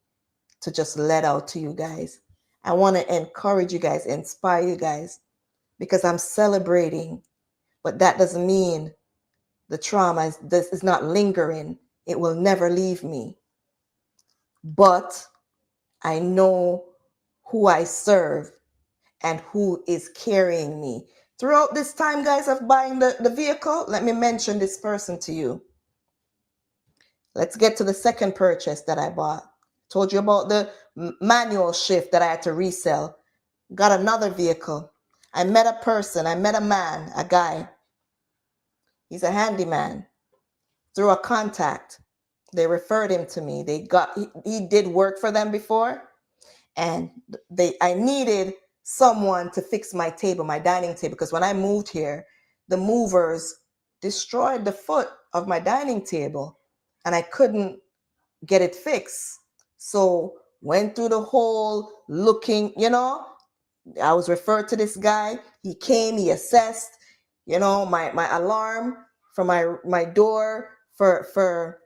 to just let out to you guys. I want to encourage you guys, inspire you guys, because I'm celebrating, but that doesn't mean the trauma is not lingering. It will never leave me. but I know who I serve and who is carrying me. Throughout this time, guys, of buying the vehicle, let me mention this person to you. Let's get to the second purchase that I bought. Told you about the manual shift that I had to resell. Got another vehicle. I met a person. I met a man, a guy. He's a handyman. Through a contact, they referred him to me. He did work for them before, and I needed someone to fix my table, my dining table, because when I moved here, the movers destroyed the foot of my dining table, and I couldn't get it fixed. So went through the whole looking, I was referred to this guy. He came, he assessed, my alarm for my door, for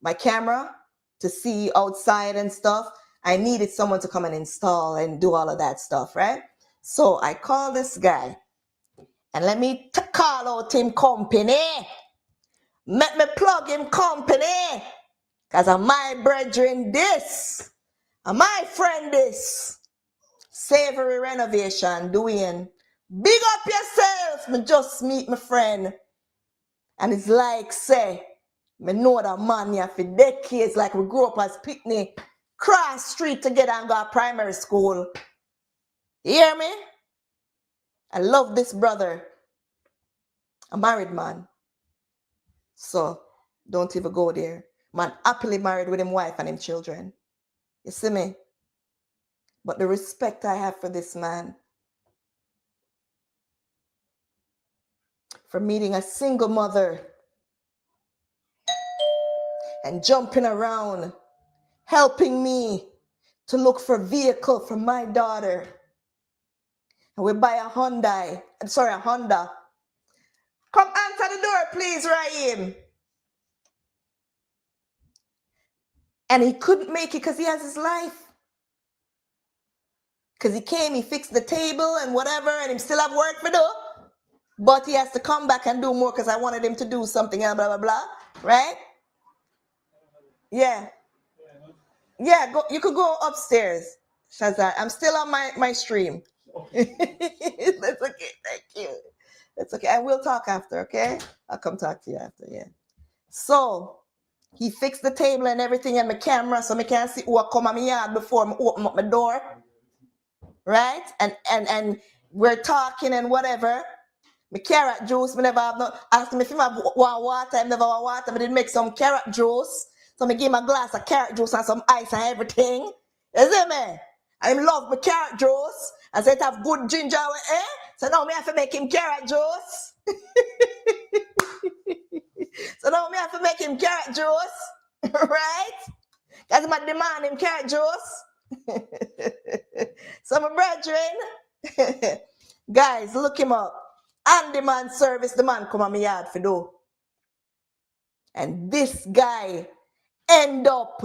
my camera to see outside and stuff. I needed someone to come and install and do all of that stuff, right? So I called this guy, and let me call out him company. Let me plug him company, because I'm my brethren this. I'm my friend this. Savory Renovation, Duane. Big up yourself. Me just meet my friend. And it's like, say, me know that man here for decades, like we grew up as picnic, cross street together and go to primary school. You hear me? I love this brother. A married man. So, don't even go there. Man happily married with him wife and him children. You see me? But the respect I have for this man, for meeting a single mother and jumping around, helping me to look for a vehicle for my daughter. And we buy a Honda. Come answer the door, please, Raheem. And he couldn't make it because he has his life. Because he came, he fixed the table and whatever, and he still have work to do. But he has to come back and do more because I wanted him to do something and blah, blah, blah. Right? Yeah. Yeah, you could go upstairs, Shazan. I'm still on my stream. That's okay. Thank you. It's okay. And we'll talk after, okay? I'll come talk to you after, yeah. So he fixed the table and everything and my camera so I can't see who come on my yard before I open up my door. Right? And we're talking and whatever. My carrot juice, I never have no. Ask me if I have water, I never have water, but I did make some carrot juice. So I give him a glass of carrot juice and some ice and everything. You see me? I love my carrot juice. I said have good ginger, So now I have to make him carrot juice. So now I have to make him carrot juice. Right? Because I demand him carrot juice. So my brethren, guys, look him up. Handyman service, the man come on my yard for do. And this guy end up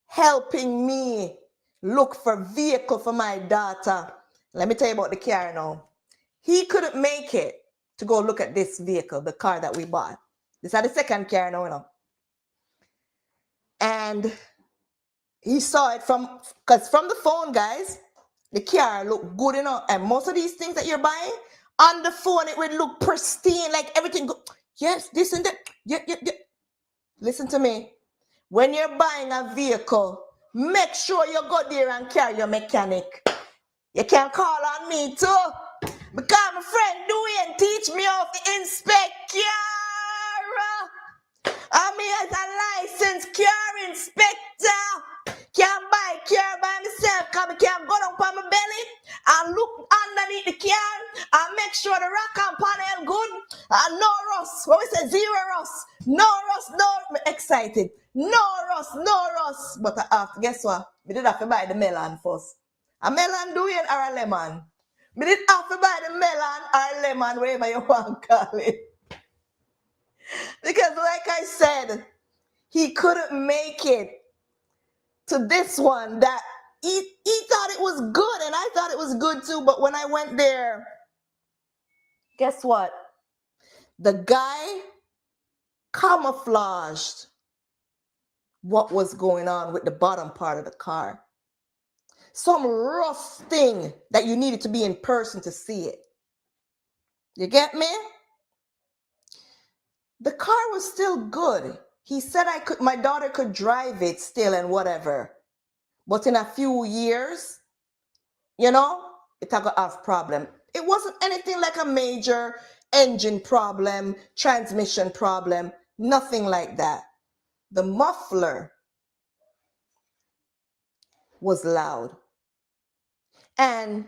helping me look for vehicle for my daughter. Let me tell you about the car now. He couldn't make it to go look at this vehicle, the car that we bought. This is the second car now, And he saw it because from the phone, guys, the car looked good enough. And most of these things that you're buying, on the phone, it would look pristine, like everything. Yes, this and that. Yeah. Listen to me. When you're buying a vehicle, make sure you go there and carry your mechanic. You can call on me too. Because my friend Duane teach me how to inspect car. I'm as a licensed car inspector. Can't buy car by myself because I can't go down on my belly and look underneath the car and make sure the rock and panel good and no rust. When we say zero rust, no rust, I'm excited. No rust. But guess what? We did have to buy the melon first. A melon Duane or a lemon? We did have to buy the melon or lemon, whatever you want to call it. Because like I said, he couldn't make it to this one that he thought it was good and I thought it was good too. But when I went there, guess what? The guy camouflaged what was going on with the bottom part of the car. Some rough thing that you needed to be in person to see it. You get me? The car was still good. He said my daughter could drive it still and whatever. But in a few years, you know, it had to have problem. It wasn't anything like a major engine problem, transmission problem, nothing like that. The muffler was loud. And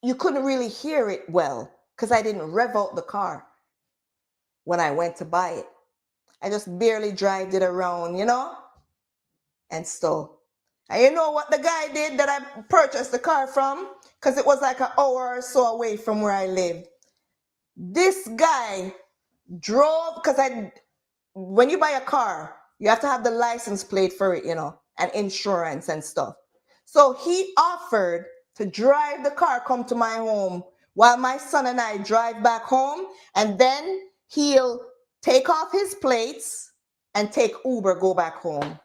you couldn't really hear it well because I didn't rev out the car when I went to buy it. I just barely drove it around, you know, and stuff. And you know what the guy did that I purchased the car from? Because it was like an hour or so away from where I lived. This guy drove, because when you buy a car, you have to have the license plate for it, you know, and insurance and stuff. So he offered to drive the car, come to my home while my son and I drive back home, and then he'll take off his plates and take Uber, go back home.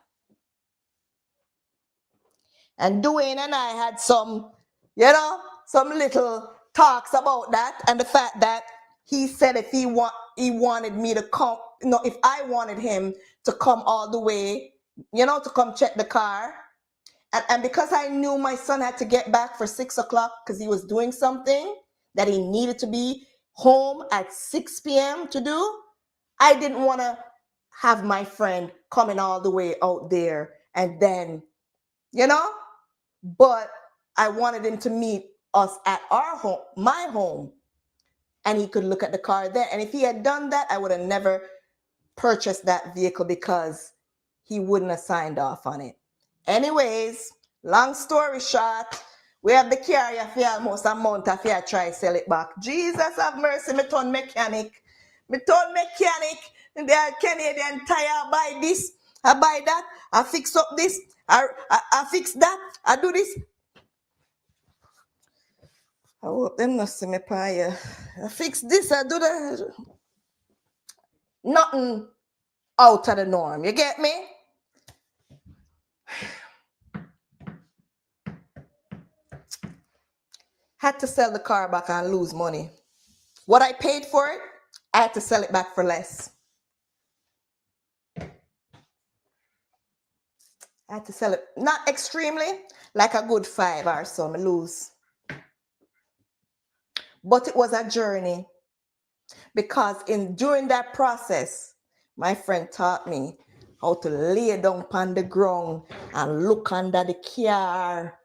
And Duane and I had some, you know, some little talks about that, and the fact that he said if he wanted me to come, you know, if I wanted him to come all the way, you know, to come check the car. And because I knew my son had to get back for 6 o'clock because he was doing something that he needed to be home at 6 p.m. to do, I didn't want to have my friend coming all the way out there and then, you know, but I wanted him to meet us at our home, my home, and he could look at the car there. And if he had done that, I would have never purchased that vehicle because he wouldn't have signed off on it. Anyways, long story short, we have the car here for almost a month after I try to sell it back. Jesus have mercy, me turn mechanic. Me turn mechanic. And they are Canadian Tire, I buy this, I buy that, I fix up this, I fix that, I do this. I hope them not see me pie. I fix this, I do that. Nothing out of the norm. You get me? Had to sell the car back and lose money. What I paid for it, I had to sell it back for less. I had to sell it, not extremely, like a good 5 or so, I lose. But it was a journey because during that process, my friend taught me how to lay down on the ground and look under the car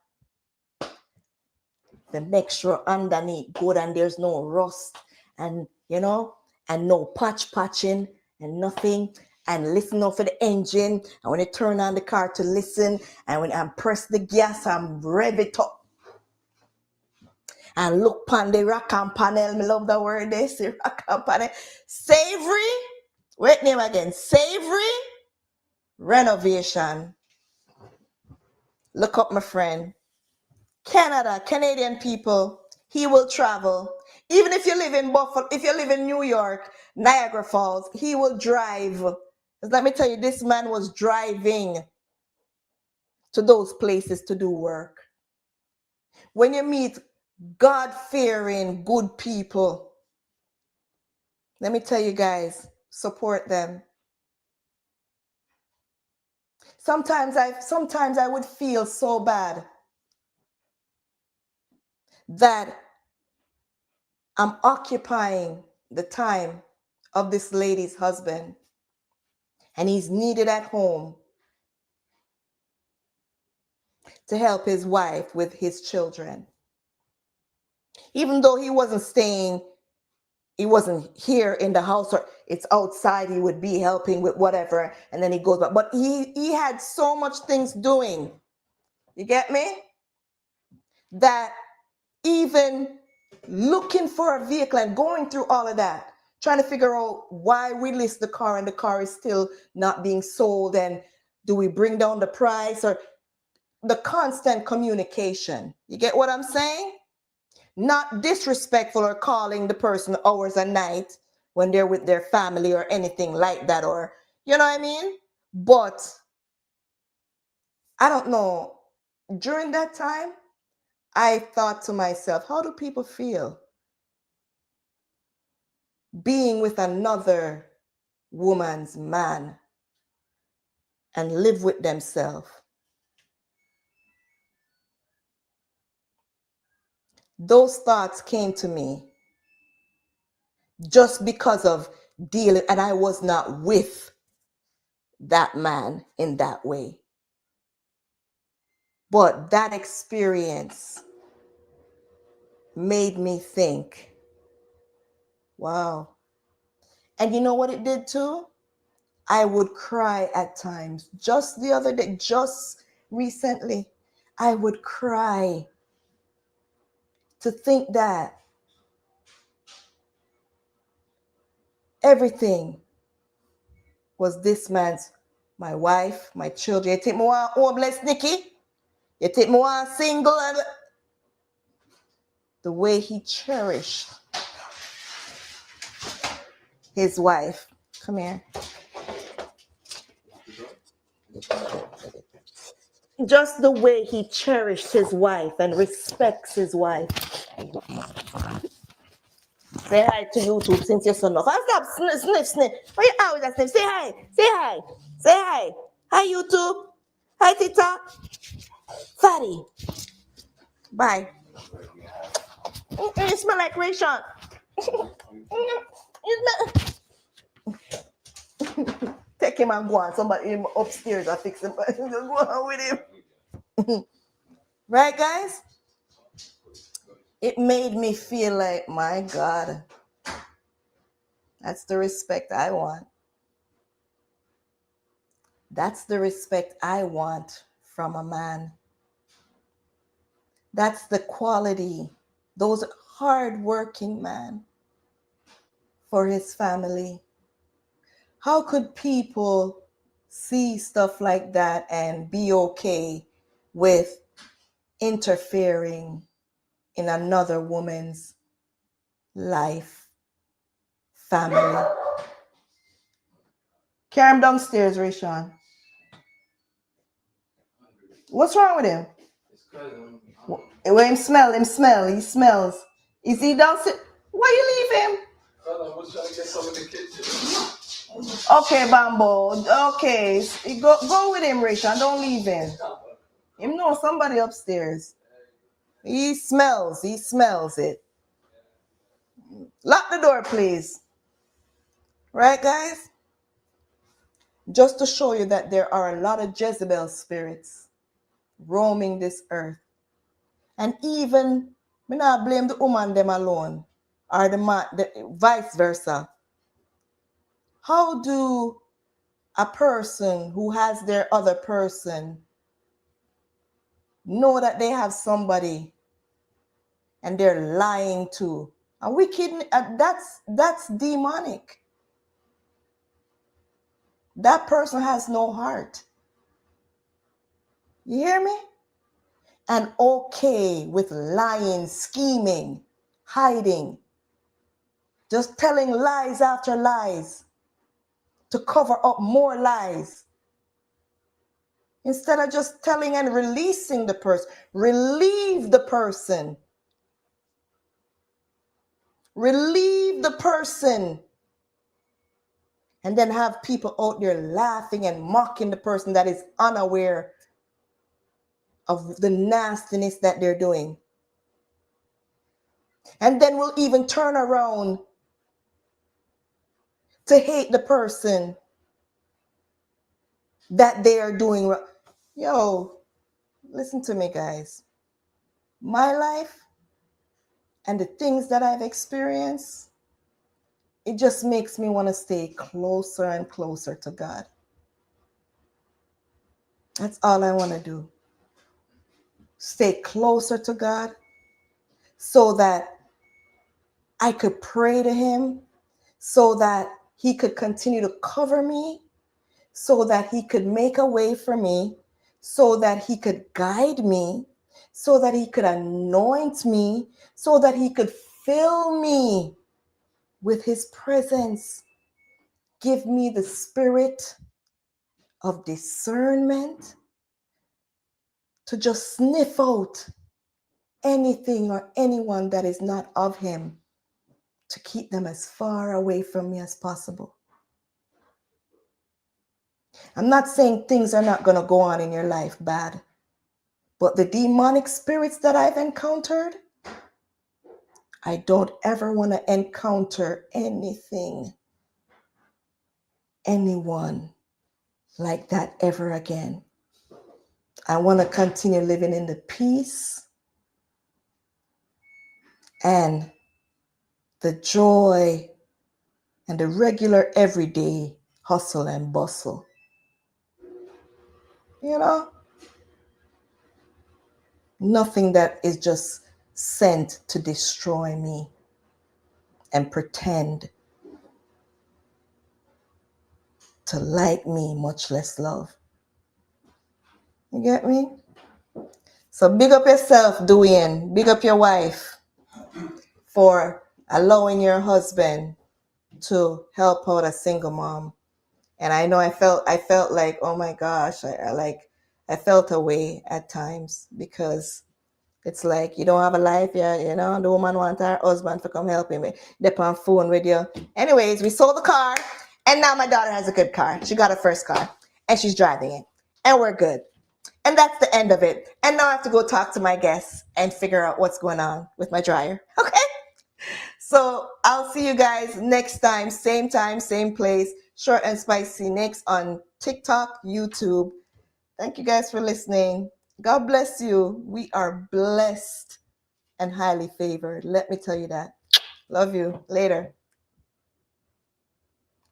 to make sure underneath good and there's no rust and, you know, and no patching and nothing. And listen out for the engine. And when you turn on the car to listen, and when I press the gas and rev it up. And look on the rack and panel. I love the word they say, rack and panel. Savory. Wait name again. Savory Renovation. Look up my friend. Canada, Canadian people. He will travel. Even if you live in Buffalo, if you live in New York, Niagara Falls, he will drive. Let me tell you, this man was driving to those places to do work. When you meet God-fearing, good people, let me tell you guys, support them. Sometimes I would feel so bad that I'm occupying the time of this lady's husband and he's needed at home to help his wife with his children. Even though he wasn't here in the house, or it's outside, he would be helping with whatever, and then he goes back. But he had so much things doing, you get me? That even looking for a vehicle and going through all of that, trying to figure out why we list the car and the car is still not being sold, and do we bring down the price, or the constant communication. You get what I'm saying? Not disrespectful or calling the person hours a night when they're with their family or anything like that, or, you know what I mean? But I don't know. During that time, I thought to myself, how do people feel being with another woman's man and live with themselves? Those thoughts came to me just because of dealing, and I was not with that man in that way. But that experience made me think, wow. And you know what it did too? I would cry at times. Just the other day, just recently, I would cry to think that everything was this man's, my wife, my children. You take me one homeless, Nikki? You take me one single? The way he cherished his wife. Come here. Just the way he cherished his wife and respects his wife. Say hi to YouTube since you're so enough. Stop sniff. Why you always a sniff? Say hi. Say hi. Say hi. Hi YouTube. Hi TikTok. Fatty. Bye. You smell like Rayshon. Take him and go on. Somebody upstairs I fix him. Go on with him. Right, guys? It made me feel like, my God, that's the respect I want. That's the respect I want from a man. That's the quality, those hardworking man for his family. How could people see stuff like that and be okay with interfering in another woman's life, family? Carry him downstairs, Rayshon. What's wrong with him? When him smell, he smells. Is he downstairs? Why you leave him? I was trying to get some in the kitchen. Okay, Bambo. Okay. Go with him, Rachel. Don't leave him. Him know somebody upstairs. He smells it. Lock the door, please. Right, guys? Just to show you that there are a lot of Jezebel spirits roaming this earth. And even, me not blame the woman them alone, or the man, vice versa. How do a person who has their other person know that they have somebody and they're lying to? A wicked, that's demonic. That person has no heart. You hear me? And okay with lying, scheming, hiding, just telling lies after lies to cover up more lies. Instead of just telling and releasing the person, relieve the person. Relieve the person. And then have people out there laughing and mocking the person that is unaware of the nastiness that they're doing. And then we'll even turn around to hate the person that they are doing wrong. Yo, listen to me, guys. My life and the things that I've experienced, it just makes me want to stay closer and closer to God. That's all I want to do. Stay closer to God so that I could pray to him, so that he could continue to cover me, so that he could make a way for me, so that he could guide me, so that he could anoint me, so that he could fill me with his presence. Give me the spirit of discernment to just sniff out anything or anyone that is not of him, to keep them as far away from me as possible. I'm not saying things are not going to go on in your life bad, but the demonic spirits that I've encountered, I don't ever want to encounter anything, anyone like that ever again. I want to continue living in the peace and the joy and the regular everyday hustle and bustle. You know? Nothing that is just sent to destroy me and pretend to like me, much less love. You get me? So big up yourself, Duane. Big up your wife for allowing your husband to help out a single mom. And I know I felt like, oh my gosh, I felt away at times, because it's like you don't have a life yet, you know. The woman wants her husband to come help him. They're on phone with you. Anyways, we sold the car, and now my daughter has a good car. She got her first car, and she's driving it, and we're good. And that's the end of it. And now I have to go talk to my guests and figure out what's going on with my dryer. Okay? So I'll see you guys next time, same place. Short and Spicy Nikks on TikTok, YouTube. Thank you guys for listening. God bless you. We are blessed and highly favored. Let me tell you that. Love you. Later.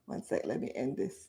One sec. Let me end this.